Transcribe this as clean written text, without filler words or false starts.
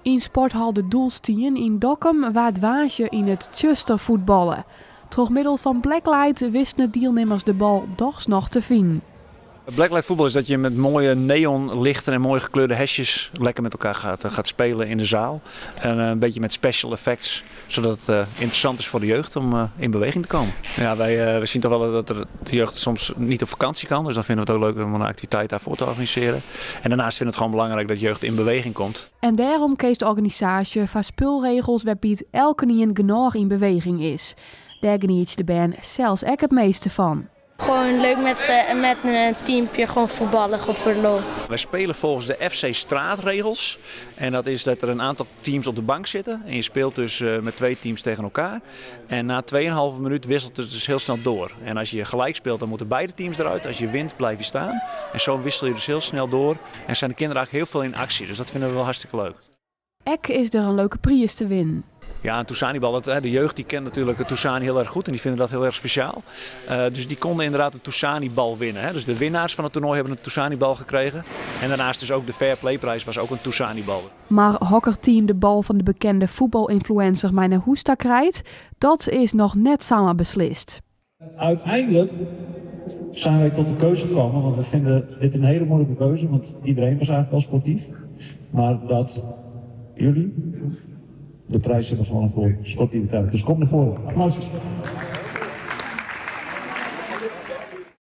In sporthal De Doelstien in Dokkum waard waasje in het Tjuster voetballen. Door middel van blacklight wisten de deelnemers de bal dochs nog te vinden. Blacklight voetbal is dat je met mooie neonlichten en mooie gekleurde hesjes lekker met elkaar gaat spelen in de zaal. En een beetje met special effects, zodat het interessant is voor de jeugd om in beweging te komen. Ja, wij zien toch wel dat de jeugd soms niet op vakantie kan. Dus dan vinden we het ook leuk om een activiteit daarvoor te organiseren. En daarnaast vinden we het gewoon belangrijk dat jeugd in beweging komt. En daarom kiest de organisatie van spulregels waarbij elke niet genoeg in beweging is. Daar geniet de band zelfs ook het meeste van. Gewoon leuk met een teampje gewoon voetballen, gewoon voor de lol. Wij spelen volgens de FC straatregels. En dat is dat er een aantal teams op de bank zitten. En je speelt dus met 2 teams tegen elkaar. En na 2,5 minuut wisselt het dus heel snel door. En als je gelijk speelt, dan moeten beide teams eruit. Als je wint, blijf je staan. En zo wissel je dus heel snel door. En zijn de kinderen eigenlijk heel veel in actie. Dus dat vinden we wel hartstikke leuk. Ek is er een leuke prijs te winnen. Ja, een Toussani-bal. De jeugd die kent natuurlijk het Toussani heel erg goed en die vinden dat heel erg speciaal. Dus die konden inderdaad een Toussani-bal winnen. Dus de winnaars van het toernooi hebben een Toussani-bal gekregen. En daarnaast dus ook de Fair Play-prijs was ook een Toussani-bal. Maar hokkerteam de bal van de bekende voetbalinfluencer Meine Hoesta krijgt, dat is nog net samen beslist. Uiteindelijk zijn wij tot de keuze gekomen, want we vinden dit een hele moeilijke keuze, want iedereen was eigenlijk wel sportief. Maar dat jullie de prijs hebben gewonnen voor sportiviteit. Dus kom naar voren. Applaus.